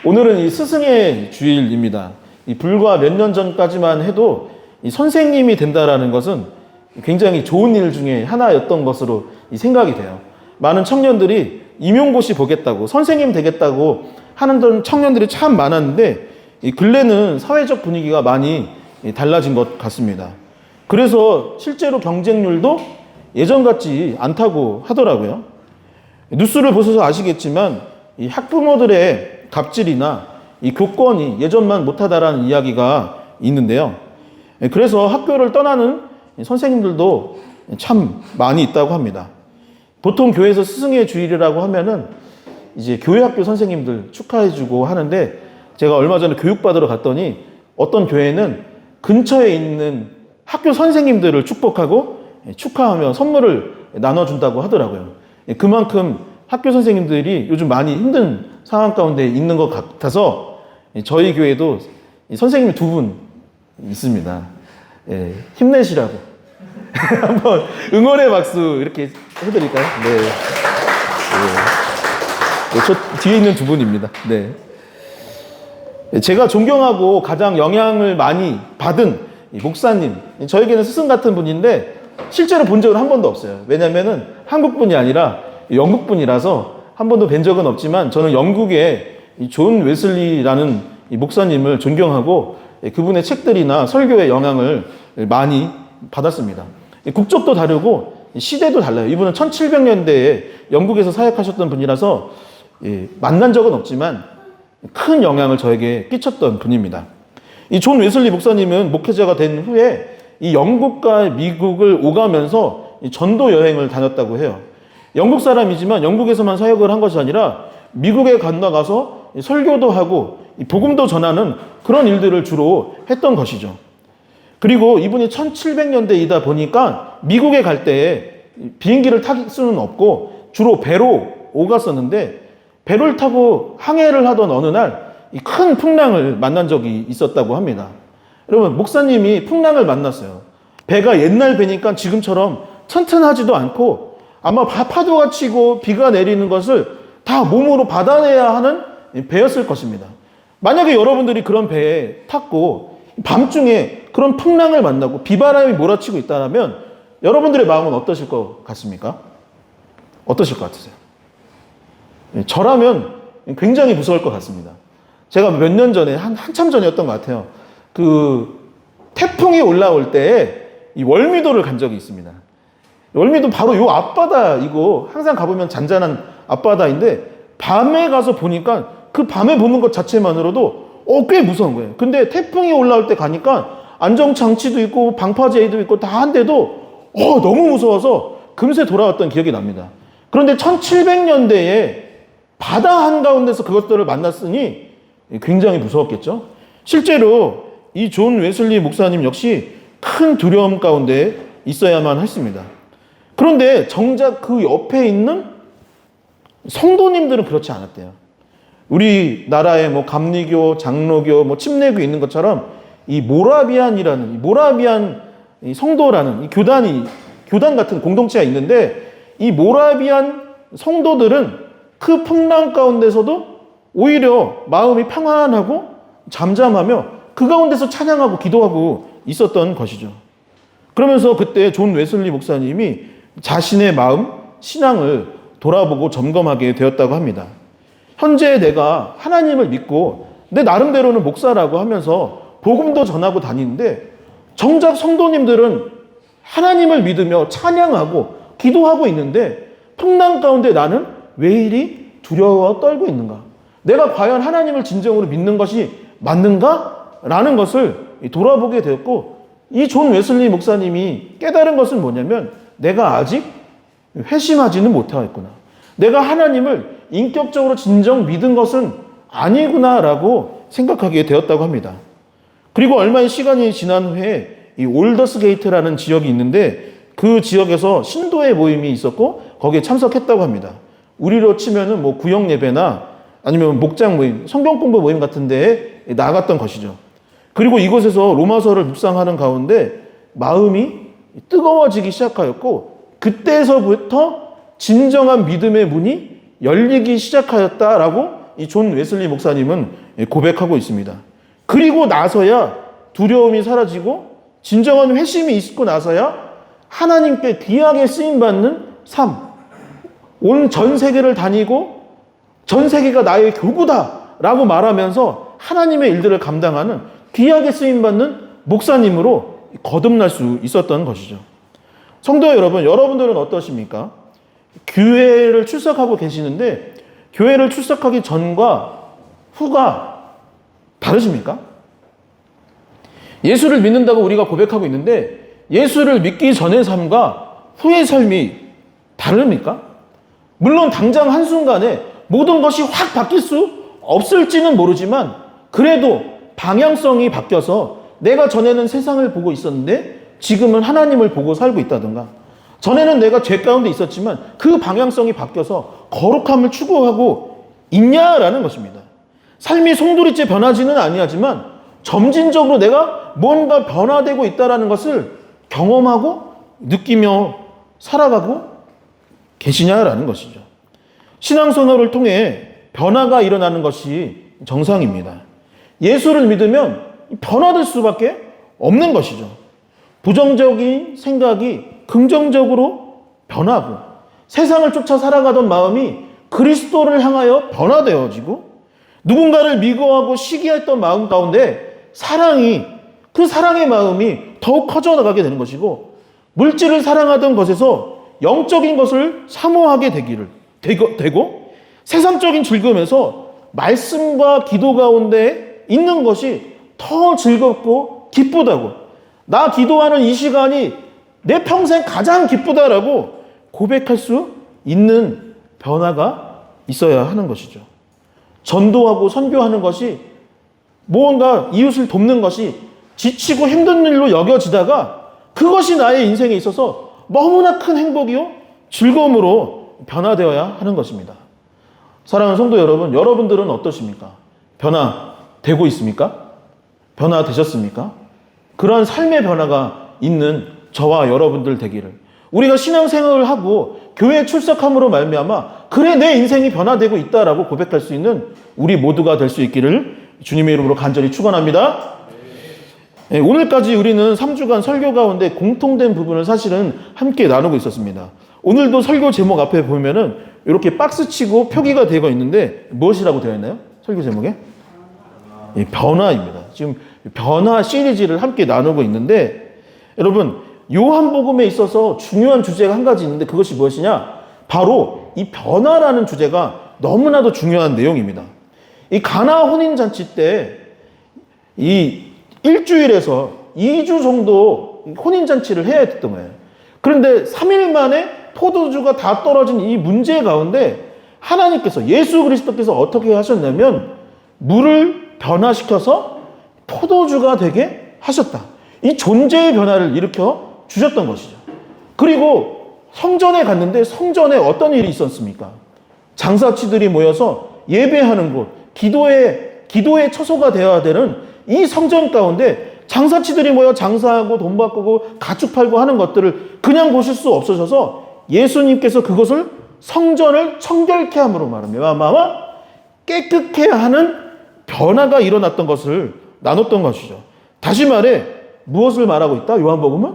오늘은 이 스승의 주일입니다. 이 불과 몇 년 전까지만 해도 이 선생님이 된다라는 것은 굉장히 좋은 일 중에 하나였던 것으로 생각이 돼요. 많은 청년들이 임용고시 보겠다고 선생님 되겠다고 하는 청년들이 참 많았는데 이 근래는 사회적 분위기가 많이 달라진 것 같습니다. 그래서 실제로 경쟁률도 예전 같지 않다고 하더라고요. 뉴스를 보셔서 아시겠지만 이 학부모들의 갑질이나 이 교권이 예전만 못하다라는 이야기가 있는데요. 그래서 학교를 떠나는 선생님들도 참 많이 있다고 합니다. 보통 교회에서 스승의 주일이라고 하면은 이제 교회학교 선생님들 축하해주고 하는데 제가 얼마 전에 교육받으러 갔더니 어떤 교회는 근처에 있는 학교 선생님들을 축복하고 축하하며 선물을 나눠준다고 하더라고요. 그만큼 학교 선생님들이 요즘 많이 힘든 상황 가운데 있는 것 같아서 저희 교회도 선생님이 2분 있습니다. 예, 힘내시라고 한번 응원의 박수 이렇게 해드릴까요? 네. 네, 저 뒤에 있는 2분입니다. 네. 제가 존경하고 가장 영향을 많이 받은 목사님, 저에게는 스승 같은 분인데 실제로 본 적은 한 번도 없어요. 왜냐면은 한국 분이 아니라 영국 분이라서 한 번도 뵌 적은 없지만 저는 영국의 존 웨슬리라는 목사님을 존경하고 그분의 책들이나 설교의 영향을 많이 받았습니다. 국적도 다르고 시대도 달라요. 이분은 1700년대에 영국에서 사역하셨던 분이라서 만난 적은 없지만 큰 영향을 저에게 끼쳤던 분입니다. 이 존 웨슬리 목사님은 목회자가 된 후에 이 영국과 미국을 오가면서 전도 여행을 다녔다고 해요. 영국 사람이지만 영국에서만 사역을 한 것이 아니라 미국에 건너가서 설교도 하고 복음도 전하는 그런 일들을 주로 했던 것이죠. 그리고 이분이 1700년대이다 보니까 미국에 갈 때 비행기를 탈 수는 없고 주로 배로 오갔었는데 배를 타고 항해를 하던 어느 날 큰 풍랑을 만난 적이 있었다고 합니다. 여러분, 목사님이 풍랑을 만났어요. 배가 옛날 배니까 지금처럼 튼튼하지도 않고 아마 파도가 치고 비가 내리는 것을 다 몸으로 받아내야 하는 배였을 것입니다. 만약에 여러분들이 그런 배에 탔고 밤중에 그런 풍랑을 만나고 비바람이 몰아치고 있다면 여러분들의 마음은 어떠실 것 같습니까? 어떠실 것 같으세요? 저라면 굉장히 무서울 것 같습니다. 제가 몇 년 전에 한참 전이었던 것 같아요. 그 태풍이 올라올 때에 이 월미도를 간 적이 있습니다. 월미도 바로 요 앞바다이고 항상 가보면 잔잔한 앞바다인데 밤에 가서 보니까 그 밤에 보는 것 자체만으로도 꽤 무서운 거예요. 근데 태풍이 올라올 때 가니까 안정장치도 있고 방파제도 있고 다 한데도 너무 무서워서 금세 돌아왔던 기억이 납니다. 그런데 1700년대에 바다 한가운데서 그것들을 만났으니 굉장히 무서웠겠죠. 실제로 이 존 웨슬리 목사님 역시 큰 두려움 가운데 있어야만 했습니다. 그런데 정작 그 옆에 있는 성도님들은 그렇지 않았대요. 우리나라에 뭐 감리교, 장로교, 침례교 있는 것처럼 이 모라비안이라는 모라비안 성도라는 교단 같은 공동체가 있는데 이 모라비안 성도들은 그 풍랑 가운데서도 오히려 마음이 평안하고 잠잠하며 그 가운데서 찬양하고 기도하고 있었던 것이죠. 그러면서 그때 존 웨슬리 목사님이 자신의 마음, 신앙을 돌아보고 점검하게 되었다고 합니다. 현재 내가 하나님을 믿고 내 나름대로는 목사라고 하면서 복음도 전하고 다니는데 정작 성도님들은 하나님을 믿으며 찬양하고 기도하고 있는데 풍랑 가운데 나는 왜 이리 두려워 떨고 있는가? 내가 과연 하나님을 진정으로 믿는 것이 맞는가? 라는 것을 돌아보게 되었고 이 존 웨슬리 목사님이 깨달은 것은 뭐냐면 내가 아직 회심하지는 못하겠구나. 내가 하나님을 인격적으로 진정 믿은 것은 아니구나 라고 생각하게 되었다고 합니다. 그리고 얼마의 시간이 지난 후에 이 올더스 게이트라는 지역이 있는데 그 지역에서 신도의 모임이 있었고 거기에 참석했다고 합니다. 우리로 치면은 뭐 구역 예배나 아니면 목장 모임, 성경 공부 모임 같은 데에 나갔던 것이죠. 그리고 이곳에서 로마서를 묵상하는 가운데 마음이 뜨거워지기 시작하였고 그때서부터 진정한 믿음의 문이 열리기 시작하였다라고 이 존 웨슬리 목사님은 고백하고 있습니다. 그리고 나서야 두려움이 사라지고 진정한 회심이 있고 나서야 하나님께 귀하게 쓰임받는 삶, 온 전 세계를 다니고 전 세계가 나의 교구다라고 말하면서 하나님의 일들을 감당하는 귀하게 쓰임받는 목사님으로 거듭날 수 있었던 것이죠. 성도 여러분, 여러분들은 어떠십니까? 교회를 출석하고 계시는데 교회를 출석하기 전과 후가 다르십니까? 예수를 믿는다고 우리가 고백하고 있는데 예수를 믿기 전의 삶과 후의 삶이 다릅니까? 물론 당장 한순간에 모든 것이 확 바뀔 수 없을지는 모르지만 그래도 방향성이 바뀌어서 내가 전에는 세상을 보고 있었는데 지금은 하나님을 보고 살고 있다든가, 전에는 내가 죄 가운데 있었지만 그 방향성이 바뀌어서 거룩함을 추구하고 있냐라는 것입니다. 삶이 송두리째 변하지는 아니하지만 점진적으로 내가 뭔가 변화되고 있다는 것을 경험하고 느끼며 살아가고 계시냐라는 것이죠. 신앙생활을 통해 변화가 일어나는 것이 정상입니다. 예수를 믿으면 변화될 수밖에 없는 것이죠. 부정적인 생각이 긍정적으로 변하고 세상을 쫓아 살아가던 마음이 그리스도를 향하여 변화되어지고 누군가를 미워하고 시기했던 마음 가운데 그 사랑의 마음이 더욱 커져나가게 되는 것이고 물질을 사랑하던 것에서 영적인 것을 사모하게 되고 세상적인 즐거움에서 말씀과 기도 가운데 있는 것이 더 즐겁고 기쁘다고, 나 기도하는 이 시간이 내 평생 가장 기쁘다라고 고백할 수 있는 변화가 있어야 하는 것이죠. 전도하고 선교하는 것이, 무언가 이웃을 돕는 것이 지치고 힘든 일로 여겨지다가 그것이 나의 인생에 있어서 너무나 큰 행복이요 즐거움으로 변화되어야 하는 것입니다. 사랑하는 성도 여러분, 여러분들은 어떠십니까? 변화되고 있습니까? 변화되셨습니까? 그러한 삶의 변화가 있는 저와 여러분들 되기를, 우리가 신앙생활을 하고 교회에 출석함으로 말미암아 그래 내 인생이 변화되고 있다라고 고백할 수 있는 우리 모두가 될 수 있기를 주님의 이름으로 간절히 축원합니다. 오늘까지 우리는 3주간 설교 가운데 공통된 부분을 사실은 함께 나누고 있었습니다. 오늘도 설교 제목 앞에 보면은 이렇게 박스치고 표기가 되어 있는데 무엇이라고 되어 있나요? 설교 제목에? 변화입니다. 지금 변화 시리즈를 함께 나누고 있는데, 여러분 요한복음에 있어서 중요한 주제가 한 가지 있는데 그것이 무엇이냐? 바로 이 변화라는 주제가 너무나도 중요한 내용입니다. 이 가나 혼인잔치 때 이 일주일에서 2주 정도 혼인잔치를 해야 됐던 거예요. 그런데 3일 만에 포도주가 다 떨어진 이 문제 가운데 하나님께서, 예수 그리스도께서 어떻게 하셨냐면 물을 변화시켜서 포도주가 되게 하셨다. 이 존재의 변화를 일으켜 주셨던 것이죠. 그리고 성전에 갔는데 성전에 어떤 일이 있었습니까? 장사치들이 모여서 예배하는 곳, 기도의 처소가 되어야 되는 이 성전 가운데 장사치들이 모여 장사하고 돈 바꾸고 가축 팔고 하는 것들을 그냥 보실 수 없으셔서 예수님께서 그것을 성전을 청결케 함으로 말하며 깨끗게 하는 변화가 일어났던 것을 나눴던 것이죠. 다시 말해 무엇을 말하고 있다? 요한복음은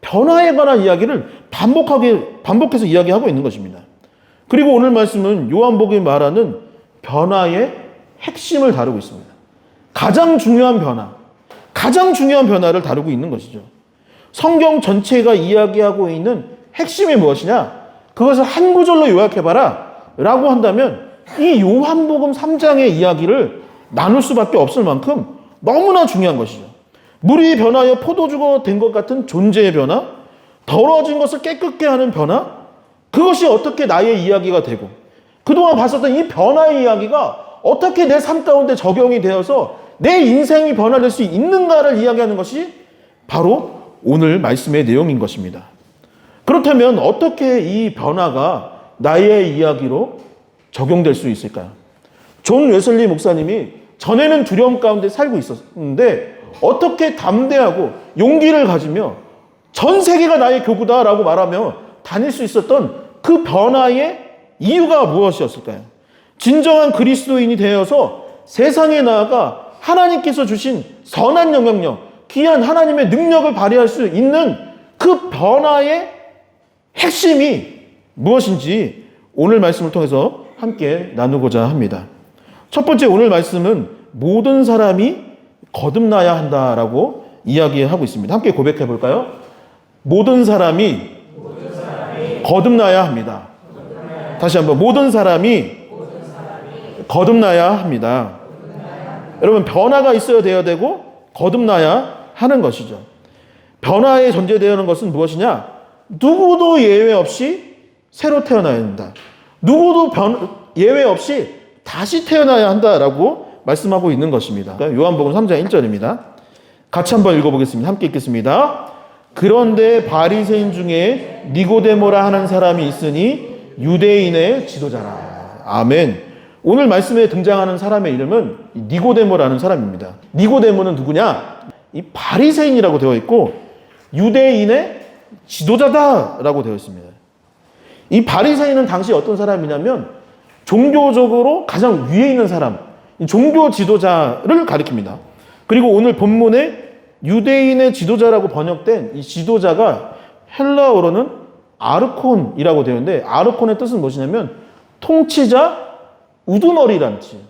변화에 관한 이야기를 반복해서 이야기하고 있는 것입니다. 그리고 오늘 말씀은 요한복음이 말하는 변화의 핵심을 다루고 있습니다. 가장 중요한 변화를 다루고 있는 것이죠. 성경 전체가 이야기하고 있는 핵심이 무엇이냐? 그것을 한 구절로 요약해봐라 라고 한다면 이 요한복음 3장의 이야기를 나눌 수밖에 없을 만큼 너무나 중요한 것이죠. 물이 변하여 포도주가 된 것 같은 존재의 변화, 더러워진 것을 깨끗게 하는 변화, 그것이 어떻게 나의 이야기가 되고 그동안 봤었던 이 변화의 이야기가 어떻게 내 삶 가운데 적용이 되어서 내 인생이 변화될 수 있는가를 이야기하는 것이 바로 오늘 말씀의 내용인 것입니다. 그렇다면 어떻게 이 변화가 나의 이야기로 적용될 수 있을까요? 존 웨슬리 목사님이 전에는 두려움 가운데 살고 있었는데 어떻게 담대하고 용기를 가지며 전 세계가 나의 교구다라고 말하며 다닐 수 있었던 그 변화의 이유가 무엇이었을까요? 진정한 그리스도인이 되어서 세상에 나아가 하나님께서 주신 선한 영향력, 귀한 하나님의 능력을 발휘할 수 있는 그 변화의 핵심이 무엇인지 오늘 말씀을 통해서 함께 나누고자 합니다. 첫 번째 오늘 말씀은 모든 사람이 거듭나야 한다라고 이야기하고 있습니다. 함께 고백해 볼까요? 모든 사람이 거듭나야 합니다. 다시 한번 모든 사람이 거듭나야 합니다. 여러분 변화가 있어야 돼야 되고 거듭나야 하는 것이죠. 변화에 전제되는 것은 무엇이냐? 누구도 예외 없이 새로 태어나야 한다. 누구도 예외 없이 다시 태어나야 한다라고 말씀하고 있는 것입니다. 요한복음 3장 1절입니다. 같이 한번 읽어보겠습니다. 함께 읽겠습니다. 그런데 바리새인 중에 니고데모라 하는 사람이 있으니 유대인의 지도자라. 아멘. 오늘 말씀에 등장하는 사람의 이름은 니고데모라는 사람입니다. 니고데모는 누구냐? 이 바리새인이라고 되어 있고 유대인의 지도자다라고 되어 있습니다. 이 바리새인은 당시 어떤 사람이냐면 종교적으로 가장 위에 있는 사람, 종교 지도자를 가리킵니다. 그리고 오늘 본문에 유대인의 지도자라고 번역된 이 지도자가 헬라어로는 아르콘이라고 되어 있는데 아르콘의 뜻은 무엇이냐면 통치자, 우두머리라는 뜻이에요.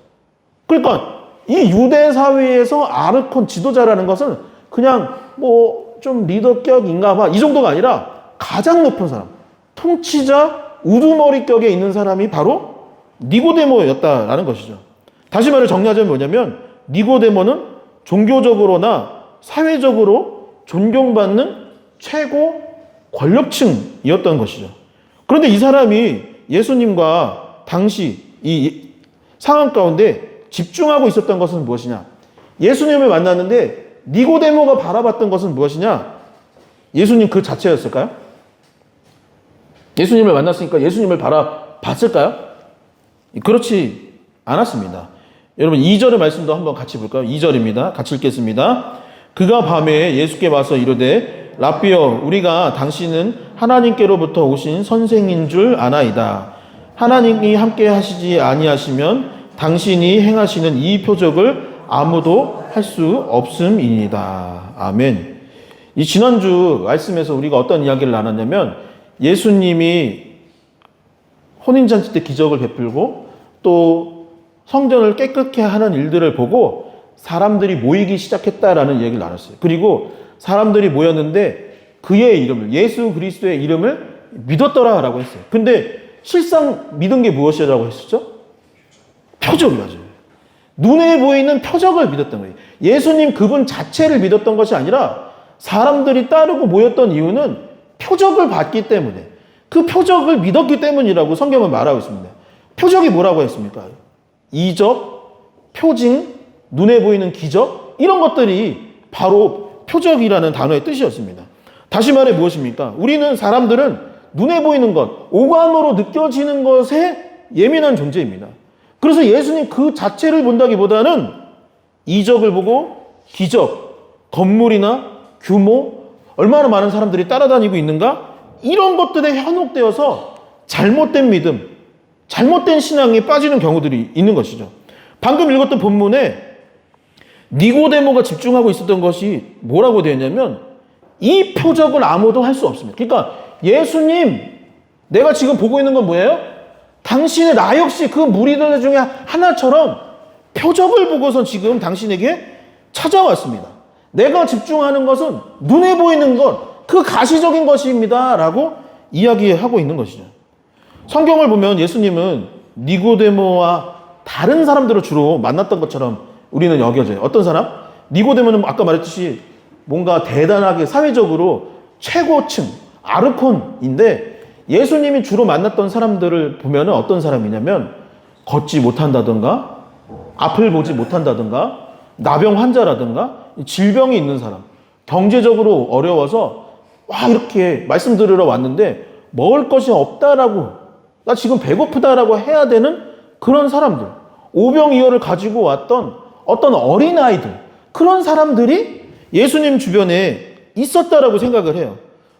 그러니까 이 유대 사회에서 아르콘 지도자라는 것은 그냥 뭐 좀 리더격인가 봐 이 정도가 아니라 가장 높은 사람, 통치자, 우두머리격에 있는 사람이 바로 니고데모였다라는 것이죠. 다시 말해 정리하자면 뭐냐면 니고데모는 종교적으로나 사회적으로 존경받는 최고 권력층이었던 것이죠. 그런데 이 사람이 예수님과 당시 이 상황 가운데 집중하고 있었던 것은 무엇이냐? 예수님을 만났는데 니고데모가 바라봤던 것은 무엇이냐? 예수님 그 자체였을까요? 예수님을 만났으니까 예수님을 바라봤을까요? 그렇지 않았습니다. 여러분 2절의 말씀도 한번 같이 볼까요? 2절입니다. 같이 읽겠습니다. 그가 밤에 예수께 와서 이르되 라삐여 우리가 당신은 하나님께로부터 오신 선생인 줄 아나이다. 하나님이 함께 하시지 아니하시면 당신이 행하시는 이 표적을 아무도 할 수 없음이니이다. 아멘. 이 지난주 말씀에서 우리가 어떤 이야기를 나눴냐면 예수님이 혼인잔치 때 기적을 베풀고 또 성전을 깨끗게 하는 일들을 보고 사람들이 모이기 시작했다라는 얘기를 나눴어요. 그리고 사람들이 모였는데 그의 이름을, 예수 그리스도의 이름을 믿었더라라고 했어요. 근데 실상 믿은 게 무엇이라고 했었죠? 표적이죠. 눈에 보이는 표적을 믿었던 거예요. 예수님 그분 자체를 믿었던 것이 아니라 사람들이 따르고 모였던 이유는 표적을 봤기 때문에 그 표적을 믿었기 때문이라고 성경은 말하고 있습니다. 표적이 뭐라고 했습니까? 이적, 표징, 눈에 보이는 기적 이런 것들이 바로 표적이라는 단어의 뜻이었습니다. 다시 말해 무엇입니까? 우리는 사람들은 눈에 보이는 것, 오감으로 느껴지는 것에 예민한 존재입니다. 그래서 예수님 그 자체를 본다기보다는 이적을 보고 기적, 건물이나 규모, 얼마나 많은 사람들이 따라다니고 있는가? 이런 것들에 현혹되어서 잘못된 믿음, 잘못된 신앙에 빠지는 경우들이 있는 것이죠. 방금 읽었던 본문에 니고데모가 집중하고 있었던 것이 뭐라고 되어 있냐면 이 표적을 아무도 할 수 없습니다. 그러니까 예수님, 내가 지금 보고 있는 건 뭐예요? 당신의 나 역시 그 무리들 중에 하나처럼 표적을 보고서 지금 당신에게 찾아왔습니다. 내가 집중하는 것은 눈에 보이는 것, 그 가시적인 것입니다. 라고 이야기하고 있는 것이죠. 성경을 보면 예수님은 니고데모와 다른 사람들을 주로 만났던 것처럼 우리는 여겨져요. 어떤 사람? 니고데모는 아까 말했듯이 뭔가 대단하게 사회적으로 최고층, 아르콘인데 예수님이 주로 만났던 사람들을 보면 어떤 사람이냐면 걷지 못한다든가 앞을 보지 못한다든가 나병 환자라든가 질병이 있는 사람, 경제적으로 어려워서 와 이렇게 말씀드리러 왔는데 먹을 것이 없다라고, 나 지금 배고프다라고 해야 되는 그런 사람들, 오병이어를 가지고 왔던 어떤 어린아이들, 그런 사람들이 예수님 주변에 있었다라고 생각을 해요.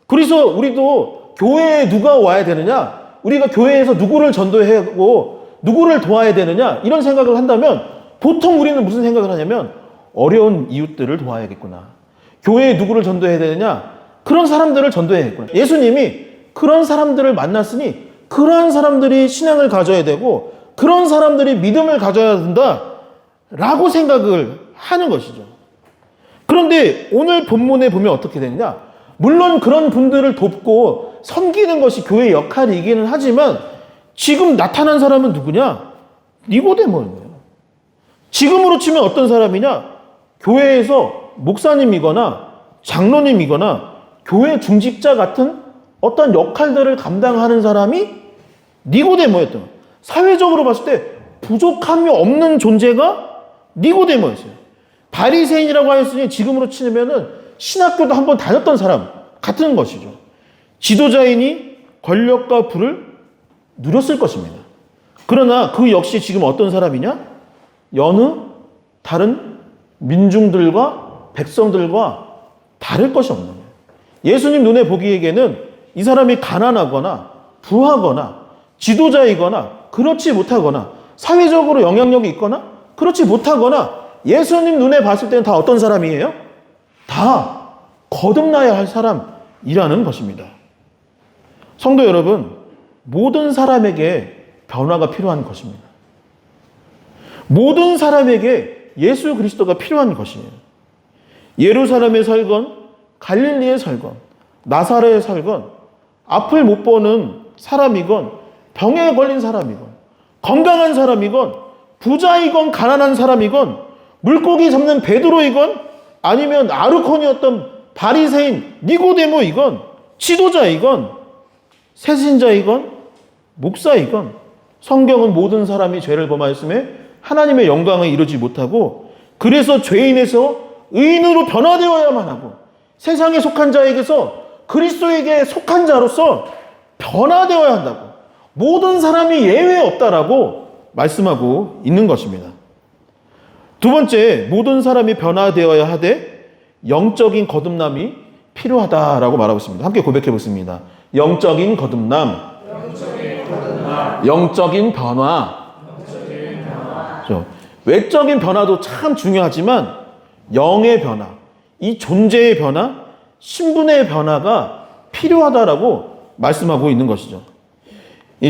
그래서 우리도 교회에 누가 와야 되느냐? 우리가 교회에서 누구를 전도하고 누구를 도와야 되느냐 이런 생각을 한다면 보통 우리는 무슨 생각을 하냐면 어려운 이웃들을 도와야겠구나. 교회에 누구를 전도해야 되느냐? 그런 사람들을 전도해야겠구나. 예수님이 그런 사람들을 만났으니 그런 사람들이 신앙을 가져야 되고 그런 사람들이 믿음을 가져야 된다라고 생각을 하는 것이죠. 그런데 오늘 본문에 보면 어떻게 되느냐? 물론 그런 분들을 돕고 섬기는 것이 교회의 역할이기는 하지만 지금 나타난 사람은 누구냐? 니고데모예요. 지금으로 치면 어떤 사람이냐? 교회에서 목사님이거나 장로님이거나 교회 중직자 같은 어떤 역할들을 감당하는 사람이 니고데모였던 거예요. 사회적으로 봤을 때 부족함이 없는 존재가 니고데모였어요. 바리새인이라고 하였으니 지금으로 치면은 신학교도 한번 다녔던 사람 같은 것이죠. 지도자이니 권력과 부를 누렸을 것입니다. 그러나 그 역시 지금 어떤 사람이냐? 여느 다른 민중들과 백성들과 다를 것이 없는 거예요. 예수님 눈에 보기에는 이 사람이 가난하거나 부하거나 지도자이거나 그렇지 못하거나 사회적으로 영향력이 있거나 그렇지 못하거나 예수님 눈에 봤을 때는 다 어떤 사람이에요? 다 거듭나야 할 사람이라는 것입니다. 성도 여러분, 모든 사람에게 변화가 필요한 것입니다. 모든 사람에게 예수 그리스도가 필요한 것이에요. 예루살렘에 살건 갈릴리에 살건 나사렛에 살건 앞을 못 보는 사람이건 병에 걸린 사람이건 건강한 사람이건 부자이건 가난한 사람이건 물고기 잡는 베드로이건 아니면 아르콘이었던 바리새인 니고데모이건 지도자이건 세신자이건 목사이건 성경은 모든 사람이 죄를 범하였음에 하나님의 영광을 이루지 못하고 그래서 죄인에서 의인으로 변화되어야만 하고 세상에 속한 자에게서 그리스도에게 속한 자로서 변화되어야 한다고 모든 사람이 예외 없다라고 말씀하고 있는 것입니다. 두 번째, 모든 사람이 변화되어야 하되 영적인 거듭남이 필요하다라고 말하고 있습니다. 함께 고백해 보겠습니다. 영적인 거듭남, 영적인 변화. 외적인 변화도 참 중요하지만 영의 변화, 이 존재의 변화, 신분의 변화가 필요하다라고 말씀하고 있는 것이죠.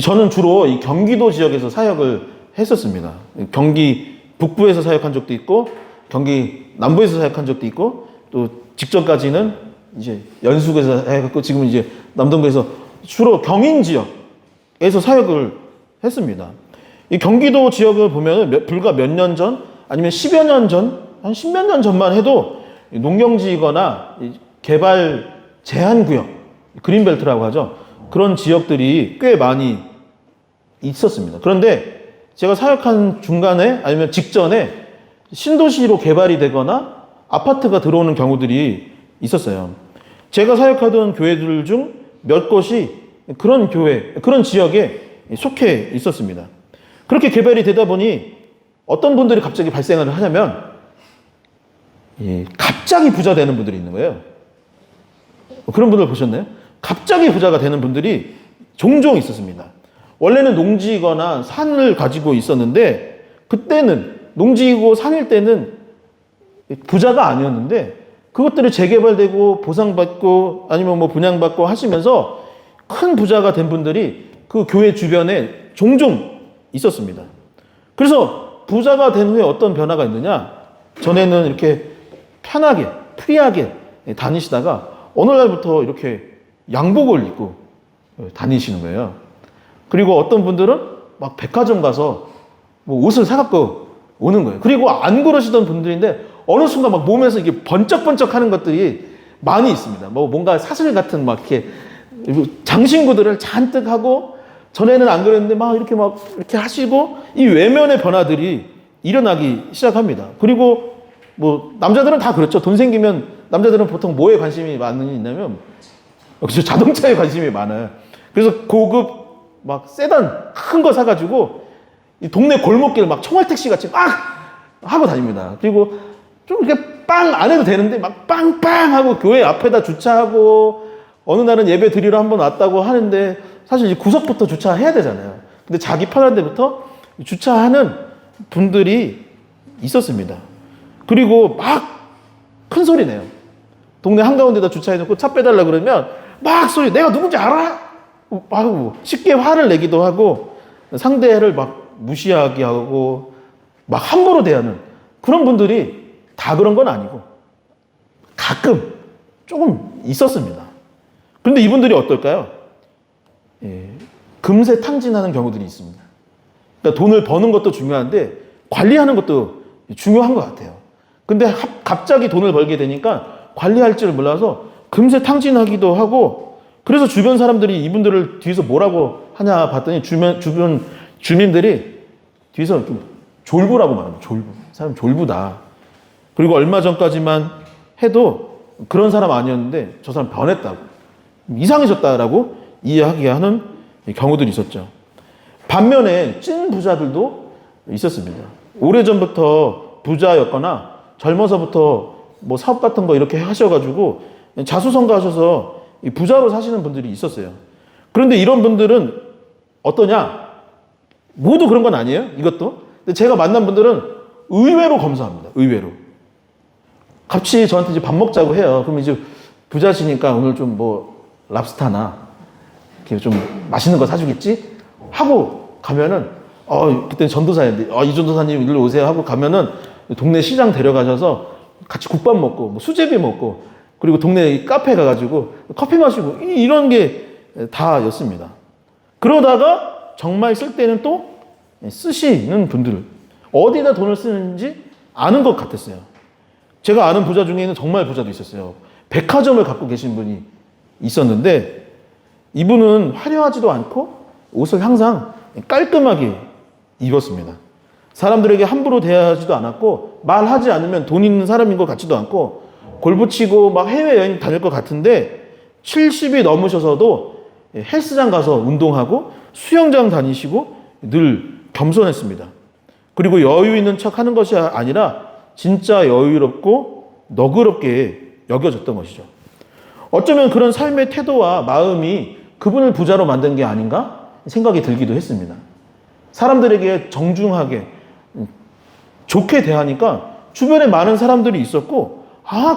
저는 주로 이 경기도 지역에서 사역을 했었습니다. 경기 북부에서 사역한 적도 있고 경기 남부에서 사역한 적도 있고 또 직전까지는 이제 연수구에서 사역했고 지금은 이제 남동구에서 주로 경인 지역에서 사역을 했습니다. 이 경기도 지역을 보면 불과 몇 년 전 아니면 10여 년 전, 한 10몇 년 전만 해도 농경지거나 개발 제한구역, 그린벨트라고 하죠. 그런 지역들이 꽤 많이 있었습니다. 그런데 제가 사역한 중간에 아니면 직전에 신도시로 개발이 되거나 아파트가 들어오는 경우들이 있었어요. 제가 사역하던 교회들 중 몇 곳이 그런 교회, 그런 지역에 속해 있었습니다. 그렇게 개발이 되다 보니 어떤 분들이 갑자기 발생을 하냐면 갑자기 부자 되는 분들이 있는 거예요. 그런 분들 보셨나요? 갑자기 부자가 되는 분들이 종종 있었습니다. 원래는 농지거나 산을 가지고 있었는데 그때는 농지이고 산일 때는 부자가 아니었는데 그것들이 재개발되고 보상받고 아니면 뭐 분양받고 하시면서 큰 부자가 된 분들이 그 교회 주변에 종종 있었습니다. 그래서 부자가 된 후에 어떤 변화가 있느냐? 전에는 이렇게 편하게, 프리하게 다니시다가 어느 날부터 이렇게 양복을 입고 다니시는 거예요. 그리고 어떤 분들은 막 백화점 가서 뭐 옷을 사갖고 오는 거예요. 그리고 안 그러시던 분들인데 어느 순간 막 몸에서 이게 번쩍번쩍 하는 것들이 많이 있습니다. 뭐 뭔가 사슬 같은 막 이렇게 장신구들을 잔뜩 하고 전에는 안 그랬는데 막 이렇게 하시고 이 외면의 변화들이 일어나기 시작합니다. 그리고 뭐 남자들은 다 그렇죠. 돈 생기면 남자들은 보통 뭐에 관심이 많으냐면 자동차에 관심이 많아요. 그래서 고급 막 세단 큰 거 사가지고 이 동네 골목길 막 총알택시 같이 막 하고 다닙니다. 그리고 좀 이렇게 빵 안 해도 되는데 막 빵빵 하고 교회 앞에다 주차하고 어느 날은 예배 드리러 한번 왔다고 하는데 사실 이제 구석부터 주차해야 되잖아요. 근데 자기 편한 데부터 주차하는 분들이 있었습니다. 그리고 막 큰 소리 내요. 동네 한가운데다 주차해놓고 차 빼달라 그러면 막 소리, 내가 누군지 알아? 하고 쉽게 화를 내기도 하고 상대를 막 무시하게 하고 막 함부로 대하는 그런 분들이 다 그런 건 아니고 가끔 조금 있었습니다. 그런데 이분들이 어떨까요? 금세 탕진하는 경우들이 있습니다. 그러니까 돈을 버는 것도 중요한데 관리하는 것도 중요한 것 같아요. 근데 갑자기 돈을 벌게 되니까 관리할 줄 몰라서 금세 탕진하기도 하고, 그래서 주변 사람들이 이분들을 뒤에서 뭐라고 하냐 봤더니 주변 주민들이 뒤에서 좀 졸부라고 말합니다. 졸부. 사람 졸부다. 그리고 얼마 전까지만 해도 그런 사람 아니었는데 저 사람 변했다고, 이상해졌다라고 이해하게 하는 경우들이 있었죠. 반면에 찐 부자들도 있었습니다. 오래전부터 부자였거나 젊어서부터 뭐 사업 같은 거 이렇게 하셔가지고 자수성가하셔서 부자로 사시는 분들이 있었어요. 그런데 이런 분들은 어떠냐? 모두 그런 건 아니에요. 이것도. 근데 제가 만난 분들은 의외로 검소합니다. 의외로. 같이 저한테 이제 밥 먹자고 해요. 그럼 이제 부자시니까 오늘 좀 뭐 랍스타나 이렇게 좀 맛있는 거 사주겠지? 하고 가면은 그때 전도사인데 이 전도사님 일로 오세요 하고 가면은 동네 시장 데려가셔서 같이 국밥 먹고 뭐 수제비 먹고 그리고 동네 카페 가가지고 커피 마시고 이런 게 다였습니다. 그러다가 정말 쓸 때는 또 쓰시는 분들, 어디다 돈을 쓰는지 아는 것 같았어요. 제가 아는 부자 중에는 정말 부자도 있었어요. 백화점을 갖고 계신 분이 있었는데 이분은 화려하지도 않고 옷을 항상 깔끔하게 입었습니다. 사람들에게 함부로 대하지도 않았고 말하지 않으면 돈 있는 사람인 것 같지도 않고 골프 치고 막 해외여행 다닐 것 같은데 70이 넘으셔서도 헬스장 가서 운동하고 수영장 다니시고 늘 겸손했습니다. 그리고 여유 있는 척 하는 것이 아니라 진짜 여유롭고 너그럽게 여겨졌던 것이죠. 어쩌면 그런 삶의 태도와 마음이 그분을 부자로 만든 게 아닌가 생각이 들기도 했습니다. 사람들에게 정중하게 좋게 대하니까 주변에 많은 사람들이 있었고,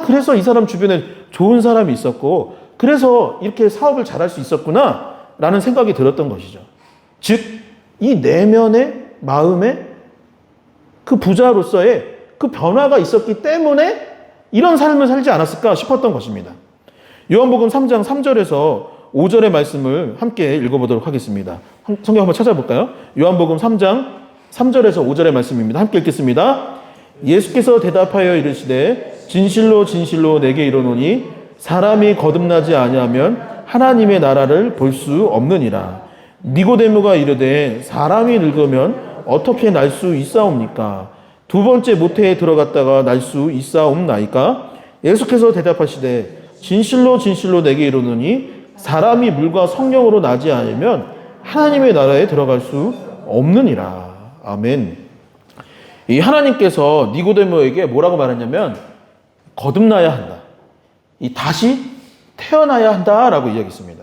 그래서 이 사람 주변에 좋은 사람이 있었고 그래서 이렇게 사업을 잘할 수 있었구나 라는 생각이 들었던 것이죠. 즉, 이 내면의 마음에 그 부자로서의 그 변화가 있었기 때문에 이런 삶을 살지 않았을까 싶었던 것입니다. 요한복음 3장 3절에서 5절의 말씀을 함께 읽어보도록 하겠습니다. 성경 한번 찾아볼까요? 요한복음 3장 3절에서 5절의 말씀입니다. 함께 읽겠습니다. 예수께서 대답하여 이르시되 진실로 진실로 내게 이르노니 사람이 거듭나지 아니하면 하나님의 나라를 볼 수 없느니라. 니고데모가 이르되 사람이 늙으면 어떻게 날 수 있사옵니까? 두 번째 모태에 들어갔다가 날 수 있사옵나이까? 예수께서 대답하시되 진실로 진실로 내게 이르노니 사람이 물과 성령으로 나지 않으면 하나님의 나라에 들어갈 수 없느니라. 아멘. 이 하나님께서 니고데모에게 뭐라고 말했냐면 거듭나야 한다. 이 다시 태어나야 한다라고 이야기했습니다.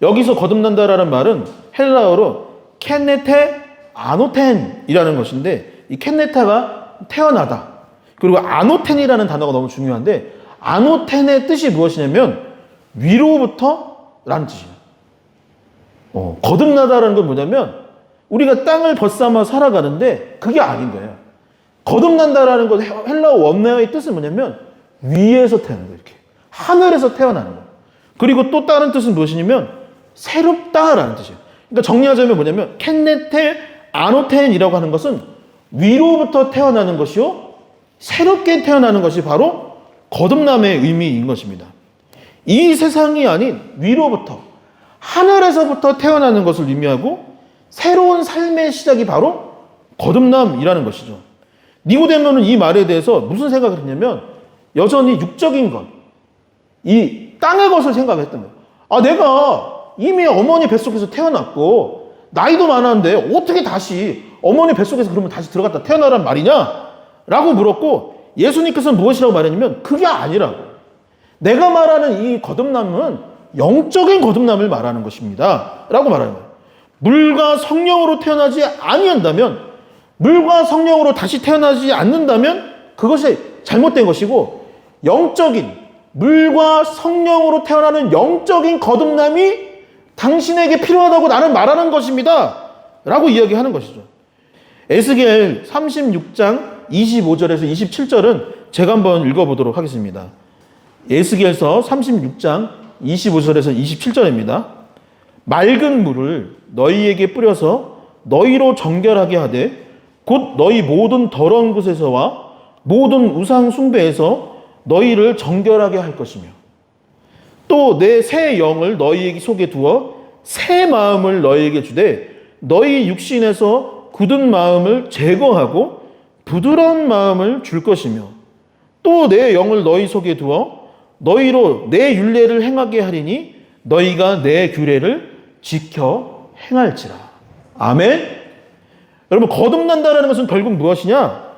여기서 거듭난다라는 말은 헬라어로 켄네테 아노텐이라는 것인데, 이 켄네타가 태어나다. 그리고 아노텐이라는 단어가 너무 중요한데, 아노텐의 뜻이 무엇이냐면 위로부터 라는 뜻이에요. 거듭나다라는 건 뭐냐면 우리가 땅을 벗삼아 살아가는데 그게 아닌 거예요. 거듭난다라는 것, 헬라어 원어의 뜻은 뭐냐면 위에서 태어나는 거예요. 이렇게 하늘에서 태어나는 거예요. 그리고 또 다른 뜻은 무엇이냐면 새롭다라는 뜻이에요. 그러니까 정리하자면 뭐냐면 켄네테 아노텐이라고 하는 것은 위로부터 태어나는 것이요 새롭게 태어나는 것이 바로 거듭남의 의미인 것입니다. 이 세상이 아닌 위로부터 하늘에서부터 태어나는 것을 의미하고 새로운 삶의 시작이 바로 거듭남이라는 것이죠. 니고데모는 이 말에 대해서 무슨 생각을 했냐면 여전히 육적인 것, 이 땅의 것을 생각했던 거예요. 내가 이미 어머니 뱃속에서 태어났고 나이도 많았는데 어떻게 다시 어머니 뱃속에서 그러면 다시 들어갔다 태어나란 말이냐? 라고 물었고, 예수님께서는 무엇이라고 말했냐면 그게 아니라고. 내가 말하는 이 거듭남은 영적인 거듭남을 말하는 것입니다 라고 말하는 거예요. 물과 성령으로 태어나지 아니한다면 물과 성령으로 다시 태어나지 않는다면 그것이 잘못된 것이고, 영적인 물과 성령으로 태어나는 영적인 거듭남이 당신에게 필요하다고 나는 말하는 것입니다 라고 이야기하는 것이죠. 에스겔 36장 25절에서 27절은 제가 한번 읽어보도록 하겠습니다. 에스겔서 36장 25절에서 27절입니다. 맑은 물을 너희에게 뿌려서 너희로 정결하게 하되 곧 너희 모든 더러운 곳에서와 모든 우상 숭배에서 너희를 정결하게 할 것이며, 또 내 새 영을 너희 속에 두어 새 마음을 너희에게 주되 너희 육신에서 굳은 마음을 제거하고 부드러운 마음을 줄 것이며, 또 내 영을 너희 속에 두어 너희로 내 율례를 행하게 하리니 너희가 내 규례를 지켜 행할지라. 아멘. 여러분, 거듭난다는 것은 결국 무엇이냐?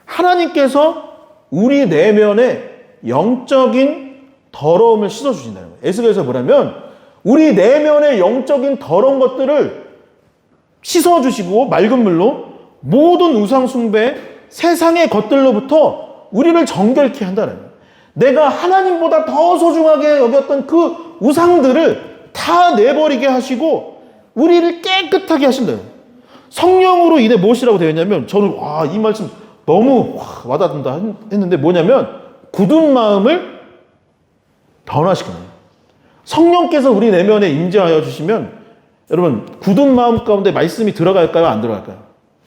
하나님께서 우리 내면에 영적인 더러움을 씻어주신다는 거예요. 에스겔에서 뭐냐면 우리 내면의 영적인 더러운 것들을 씻어주시고 맑은 물로 모든 우상 숭배, 세상의 것들로부터 우리를 정결케 한다는 거예요. 내가 하나님보다 더 소중하게 여겼던 그 우상들을 다 내버리게 하시고 우리를 깨끗하게 하신다. 성령으로 인해 무엇이라고 되어 있냐면, 저는 이 말씀 너무 와닿는다 했는데 뭐냐면 굳은 마음을 변화시키는 거예요. 성령께서 우리 내면에 임재하여 주시면, 여러분, 굳은 마음 가운데 말씀이 들어갈까요? 안 들어갈까요?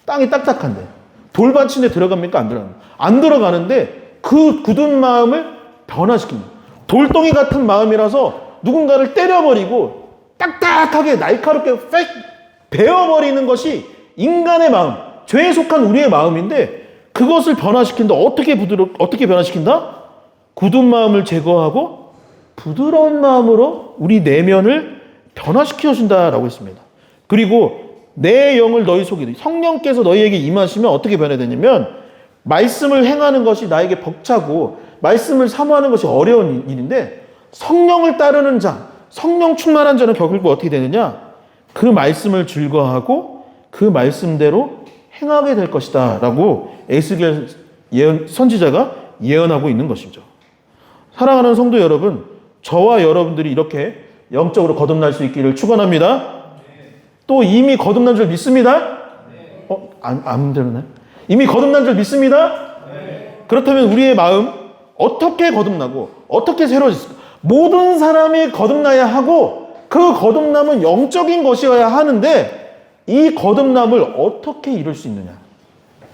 땅이 딱딱한데 돌밭인데 들어갑니까? 안 들어갑니까? 안 들어가는데 그 굳은 마음을 변화시킵니다. 돌덩이 같은 마음이라서 누군가를 때려버리고 딱딱하게 날카롭게 베어버리는 것이 인간의 마음, 죄에 속한 우리의 마음인데, 그것을 변화시킨다. 어떻게 변화시킨다? 굳은 마음을 제거하고 부드러운 마음으로 우리 내면을 변화시켜 준다라고 했습니다. 그리고 내 영을 너희 속에, 성령께서 너희에게 임하시면 어떻게 변화되냐면, 말씀을 행하는 것이 나에게 벅차고 말씀을 사모하는 것이 어려운 일인데, 성령을 따르는 자, 성령 충만한 자는 결국 어떻게 되느냐? 그 말씀을 즐거워하고 그 말씀대로 행하게 될 것이다 라고 에스겔 선지자가 예언하고 있는 것이죠. 사랑하는 성도 여러분, 저와 여러분들이 이렇게 영적으로 거듭날 수 있기를 축원합니다. 또 이미 거듭난 줄 믿습니다. 안 되나요? 이미 거듭난 줄 믿습니다. 그렇다면 우리의 마음 어떻게 거듭나고 어떻게 새로워질까? 모든 사람이 거듭나야 하고 그 거듭남은 영적인 것이어야 하는데, 이 거듭남을 어떻게 이룰 수 있느냐?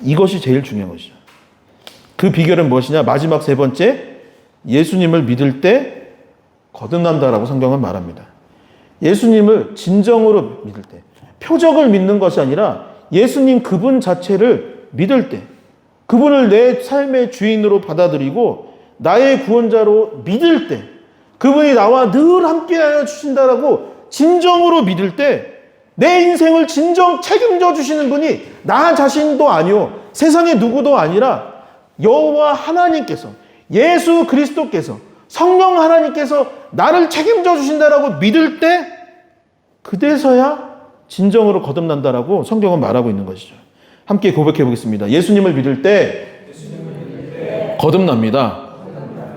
이것이 제일 중요한 것이죠. 그 비결은 무엇이냐? 마지막 세 번째, 예수님을 믿을 때 거듭난다라고 성경은 말합니다. 예수님을 진정으로 믿을 때, 표적을 믿는 것이 아니라 예수님 그분 자체를 믿을 때, 그분을 내 삶의 주인으로 받아들이고 나의 구원자로 믿을 때, 그분이 나와 늘 함께하여 주신다라고 진정으로 믿을 때, 내 인생을 진정 책임져 주시는 분이 나 자신도 아니요, 세상의 누구도 아니라 여호와 하나님께서, 예수 그리스도께서, 성령 하나님께서 나를 책임져 주신다라고 믿을 때, 그때서야 진정으로 거듭난다라고 성경은 말하고 있는 것이죠. 함께 고백해 보겠습니다. 예수님을 믿을 때 거듭납니다.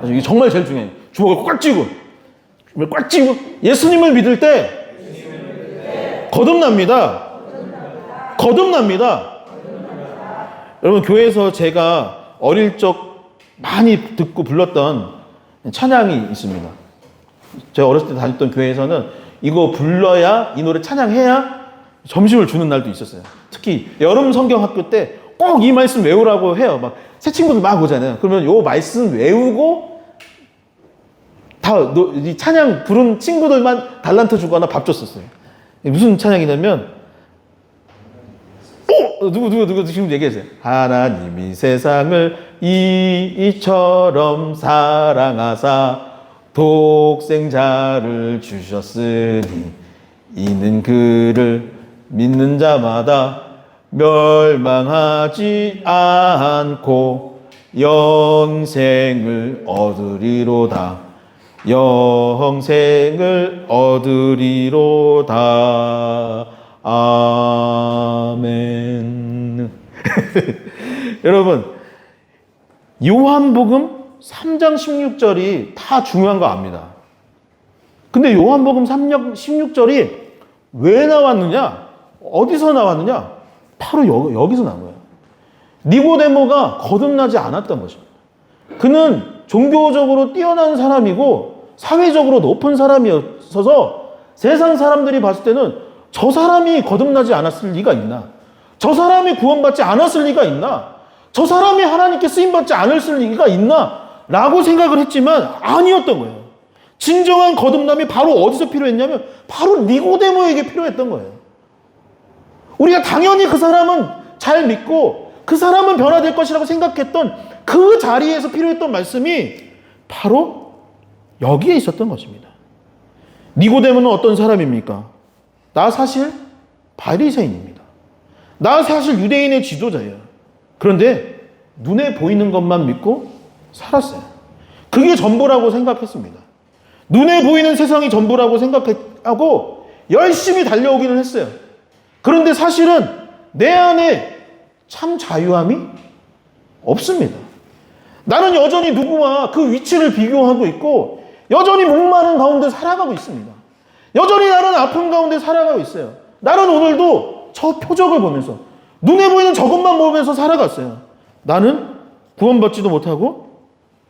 이게 정말 제일 중요해요. 주먹을 꽉 쥐고 예수님을 믿을 때 거듭납니다. 거듭납니다. 여러분, 교회에서 제가 어릴 적 많이 듣고 불렀던 찬양이 있습니다. 제가 어렸을 때 다녔던 교회에서는 이거 불러야, 이 노래 찬양해야 점심을 주는 날도 있었어요. 특히 여름 성경학교 때 꼭 이 말씀 외우라고 해요. 막 새 친구들 막 오잖아요. 그러면 요 말씀 외우고 이 찬양 부른 친구들만 달란트 주거나 밥 줬었어요. 무슨 찬양이냐면, 누구 지금 얘기하세요. 하나님이 세상을 이처럼 사랑하사 독생자를 주셨으니 이는 그를 믿는 자마다 멸망하지 않고 영생을 얻으리로다. 영생을 얻으리로다. 아멘. 여러분, 요한복음 3장 16절이 다 중요한 거 압니다. 근데 요한복음 3장 16절이 왜 나왔느냐? 어디서 나왔느냐? 바로 여기서 나온 거예요. 니고데모가 거듭나지 않았던 것입니다. 그는 종교적으로 뛰어난 사람이고 사회적으로 높은 사람이었어서 세상 사람들이 봤을 때는 저 사람이 거듭나지 않았을 리가 있나? 저 사람이 구원받지 않았을 리가 있나? 저 사람이 하나님께 쓰임받지 않았을 리가 있나? 라고 생각을 했지만 아니었던 거예요. 진정한 거듭남이 바로 어디서 필요했냐면 바로 니고데모에게 필요했던 거예요. 우리가 당연히 그 사람은 잘 믿고 그 사람은 변화될 것이라고 생각했던 그 자리에서 필요했던 말씀이 바로 여기에 있었던 것입니다. 니고데모는 어떤 사람입니까? 나 사실 바리새인입니다. 나 사실 유대인의 지도자예요. 그런데 눈에 보이는 것만 믿고 살았어요. 그게 전부라고 생각했습니다. 눈에 보이는 세상이 전부라고 생각하고 열심히 달려오기는 했어요. 그런데 사실은 내 안에 참 자유함이 없습니다. 나는 여전히 누구와 그 위치를 비교하고 있고 여전히 목마른 가운데 살아가고 있습니다. 여전히 나는 아픔 가운데 살아가고 있어요. 나는 오늘도 저 표적을 보면서 눈에 보이는 저것만 보면서 살아갔어요. 나는 구원받지도 못하고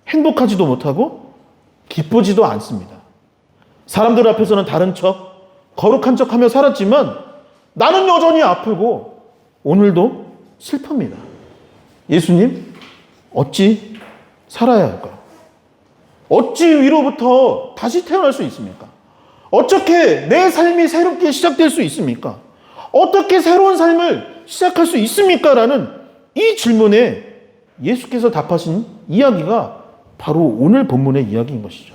행복하지도 못하고 기쁘지도 않습니다. 사람들 앞에서는 다른 척, 거룩한 척 하며 살았지만 나는 여전히 아프고 오늘도 슬픕니다. 예수님, 어찌 살아야 할까요? 어찌 위로부터 다시 태어날 수 있습니까? 어떻게 내 삶이 새롭게 시작될 수 있습니까? 어떻게 새로운 삶을 시작할 수 있습니까? 라는 이 질문에 예수께서 답하신 이야기가 바로 오늘 본문의 이야기인 것이죠.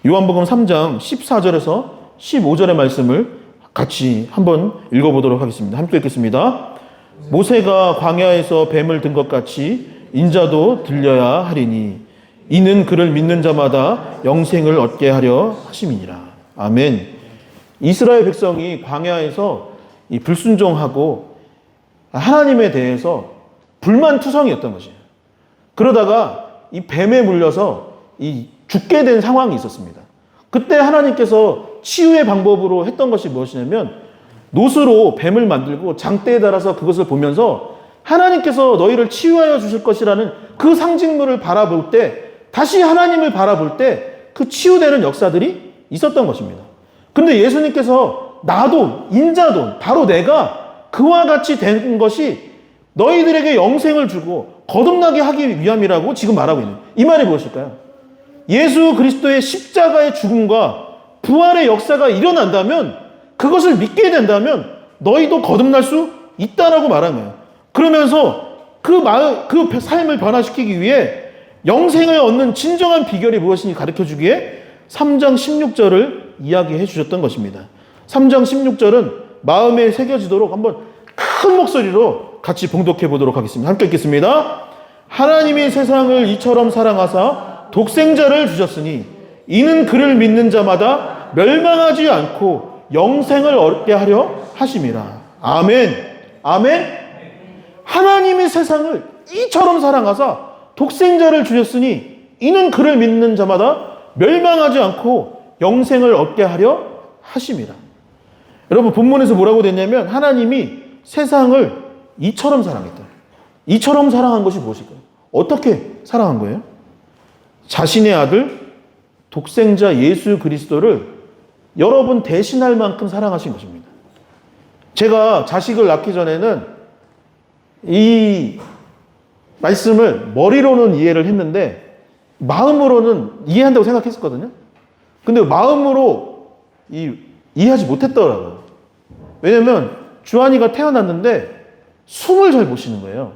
요한복음 3장 14절에서 15절의 말씀을 같이 한번 읽어보도록 하겠습니다. 함께 읽겠습니다. 모세가 광야에서 뱀을 든 것 같이 인자도 들려야 하리니 이는 그를 믿는 자마다 영생을 얻게 하려 하심이니라. 아멘. 이스라엘 백성이 광야에서 이 불순종하고 하나님에 대해서 불만투성이었던 것이에요. 그러다가 이 뱀에 물려서 이 죽게 된 상황이 있었습니다. 그때 하나님께서 치유의 방법으로 했던 것이 무엇이냐면 노스로 뱀을 만들고 장대에 달아서 그것을 보면서 하나님께서 너희를 치유하여 주실 것이라는 그 상징물을 바라볼 때 다시 하나님을 바라볼 때 그 치유되는 역사들이 있었던 것입니다. 근데 예수님께서 나도 인자도 바로 내가 그와 같이 된 것이 너희들에게 영생을 주고 거듭나게 하기 위함이라고 지금 말하고 있는 이 말이 무엇일까요? 예수 그리스도의 십자가의 죽음과 부활의 역사가 일어난다면 그것을 믿게 된다면 너희도 거듭날 수 있다라고 말하는 거예요. 그러면서 그 삶을 변화시키기 위해 영생을 얻는 진정한 비결이 무엇인지 가르쳐주기에 3장 16절을 이야기해 주셨던 것입니다. 3장 16절은 마음에 새겨지도록 한번 큰 목소리로 같이 봉독해 보도록 하겠습니다. 함께 읽겠습니다. 하나님이 세상을 이처럼 사랑하사 독생자를 주셨으니 이는 그를 믿는 자마다 멸망하지 않고 영생을 얻게 하려 하심이라. 아멘. 아멘. 하나님이 세상을 이처럼 사랑하사 독생자를 주셨으니 이는 그를 믿는 자마다 멸망하지 않고 영생을 얻게 하려 하심이라. 여러분 본문에서 뭐라고 됐냐면 하나님이 세상을 이처럼 사랑했다. 이처럼 사랑한 것이 무엇일까요? 어떻게 사랑한 거예요? 자신의 아들 독생자 예수 그리스도를 여러분 대신할 만큼 사랑하신 것입니다. 제가 자식을 낳기 전에는 이 말씀을 머리로는 이해를 했는데 마음으로는 이해한다고 생각했었거든요. 근데 마음으로 이해하지 못했더라고요. 왜냐면 주한이가 태어났는데 숨을 잘 못 쉬는 거예요.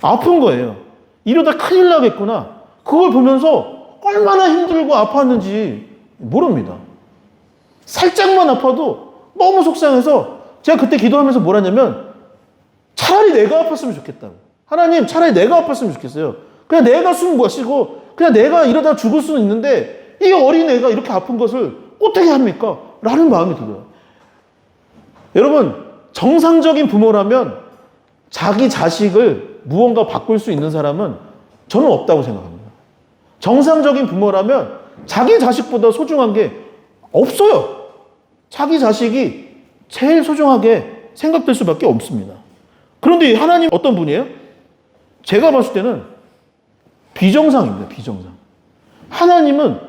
아픈 거예요. 이러다 큰일 나겠구나. 그걸 보면서 얼마나 힘들고 아팠는지 모릅니다. 살짝만 아파도 너무 속상해서 제가 그때 기도하면서 뭘 하냐면 차라리 내가 아팠으면 좋겠다고. 하나님 차라리 내가 아팠으면 좋겠어요. 그냥 내가 숨 마시고 그냥 내가 이러다 죽을 수는 있는데 이 어린애가 이렇게 아픈 것을 어떻게 합니까? 라는 마음이 들어요. 여러분 정상적인 부모라면 자기 자식을 무언가 바꿀 수 있는 사람은 저는 없다고 생각합니다. 정상적인 부모라면 자기 자식보다 소중한 게 없어요. 자기 자식이 제일 소중하게 생각될 수밖에 없습니다. 그런데 하나님 어떤 분이에요? 제가 봤을 때는 비정상입니다. 비정상. 하나님은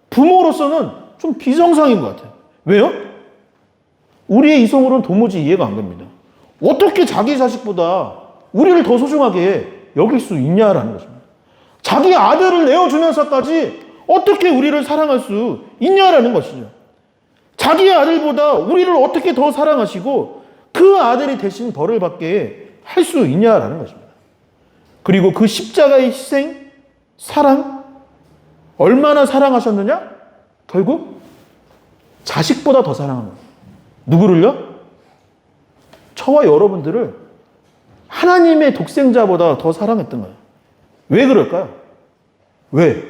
부모로서는 좀 비정상인 것 같아요. 왜요? 우리의 이성으로는 도무지 이해가 안 갑니다. 어떻게 자기 자식보다 우리를 더 소중하게 여길 수 있냐라는 것입니다. 자기 아들을 내어주면서까지 어떻게 우리를 사랑할 수 있냐라는 것이죠. 자기 아들보다 우리를 어떻게 더 사랑하시고 그 아들이 대신 벌을 받게 할 수 있냐라는 것입니다. 그리고 그 십자가의 희생, 사랑, 얼마나 사랑하셨느냐? 결국 자식보다 더 사랑합니다. 누구를요? 저와 여러분들을 하나님의 독생자보다 더 사랑했던 거예요. 왜 그럴까요? 왜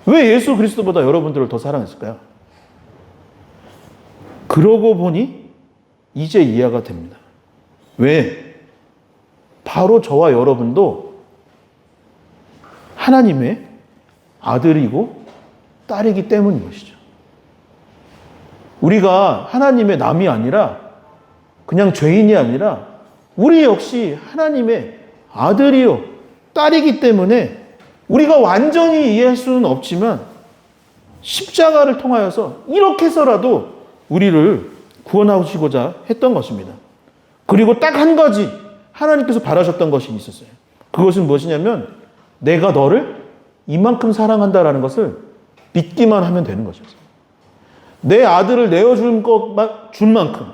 예수 그리스도보다 여러분들을 더 사랑했을까요? 그러고 보니 이제 이해가 됩니다. 왜? 바로 저와 여러분도 하나님의 아들이고 딸이기 때문인 것이죠. 우리가 하나님의 남이 아니라 그냥 죄인이 아니라 우리 역시 하나님의 아들이요 딸이기 때문에 우리가 완전히 이해할 수는 없지만 십자가를 통하여서 이렇게 해서라도 우리를 구원하시고자 했던 것입니다. 그리고 딱 한 가지 하나님께서 바라셨던 것이 있었어요. 그것은 무엇이냐면 내가 너를 이만큼 사랑한다라는 것을 믿기만 하면 되는 것이었어요. 내 아들을 내어줄 줄 만큼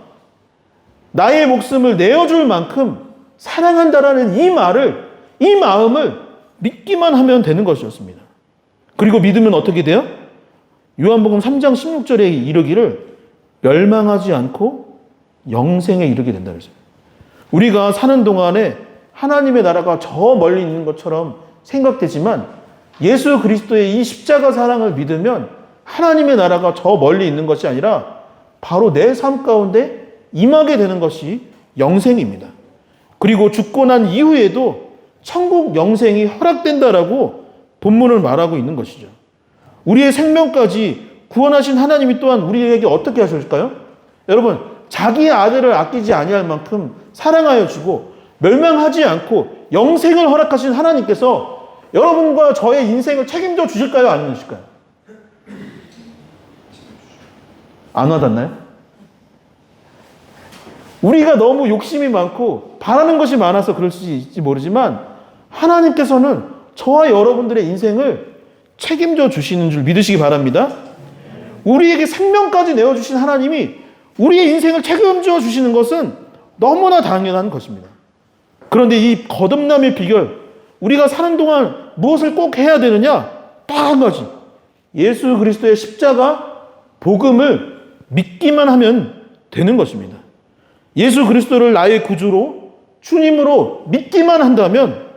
나의 목숨을 내어줄 만큼 사랑한다라는 이 마음을 믿기만 하면 되는 것이었습니다. 그리고 믿으면 어떻게 돼요? 요한복음 3장 16절에 이르기를 멸망하지 않고 영생에 이르게 된다 그랬어요. 우리가 사는 동안에 하나님의 나라가 저 멀리 있는 것처럼 생각되지만 예수 그리스도의 이 십자가 사랑을 믿으면 하나님의 나라가 저 멀리 있는 것이 아니라 바로 내 삶 가운데 임하게 되는 것이 영생입니다. 그리고 죽고 난 이후에도 천국 영생이 허락된다라고 본문을 말하고 있는 것이죠. 우리의 생명까지 구원하신 하나님이 또한 우리에게 어떻게 하실까요? 여러분, 자기의 아들을 아끼지 아니할 만큼 사랑하여 주고 멸망하지 않고 영생을 허락하신 하나님께서 여러분과 저의 인생을 책임져 주실까요? 안 주실까요? 안 와닿나요? 우리가 너무 욕심이 많고 바라는 것이 많아서 그럴 수 있을지 모르지만 하나님께서는 저와 여러분들의 인생을 책임져 주시는 줄 믿으시기 바랍니다. 우리에게 생명까지 내어주신 하나님이 우리의 인생을 책임져 주시는 것은 너무나 당연한 것입니다. 그런데 이 거듭남의 비결, 우리가 사는 동안 무엇을 꼭 해야 되느냐? 딱 한 가지. 예수 그리스도의 십자가 복음을 믿기만 하면 되는 것입니다. 예수 그리스도를 나의 구주로 주님으로 믿기만 한다면,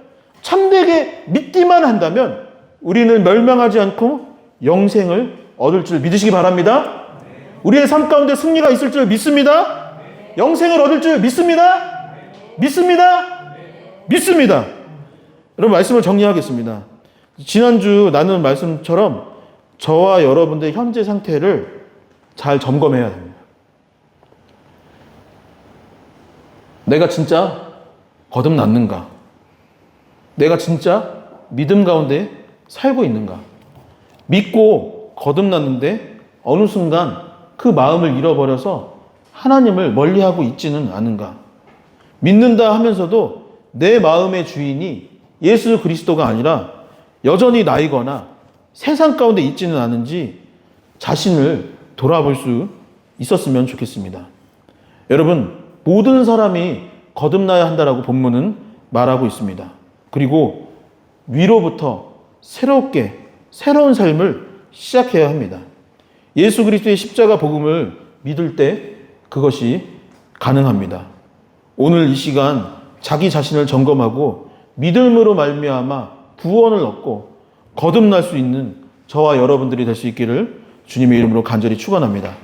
참되게 믿기만 한다면 우리는 멸망하지 않고 영생을 얻을 줄 믿으시기 바랍니다. 우리의 삶 가운데 승리가 있을 줄 믿습니다. 영생을 얻을 줄 믿습니다. 믿습니다. 믿습니다. 여러분, 말씀을 정리하겠습니다. 지난주 나눈 말씀처럼 저와 여러분들의 현재 상태를 잘 점검해야 됩니다. 내가 진짜 거듭났는가? 내가 진짜 믿음 가운데 살고 있는가? 믿고 거듭났는데 어느 순간 그 마음을 잃어버려서 하나님을 멀리하고 있지는 않은가? 믿는다 하면서도 내 마음의 주인이 예수 그리스도가 아니라 여전히 나이거나 세상 가운데 있지는 않은지 자신을 돌아볼 수 있었으면 좋겠습니다. 여러분, 모든 사람이 거듭나야 한다라고 본문은 말하고 있습니다. 그리고 위로부터 새로운 삶을 시작해야 합니다. 예수 그리스도의 십자가 복음을 믿을 때 그것이 가능합니다. 오늘 이 시간 자기 자신을 점검하고 믿음으로 말미암아 구원을 얻고 거듭날 수 있는 저와 여러분들이 될 수 있기를 주님의 이름으로 간절히 축원합니다.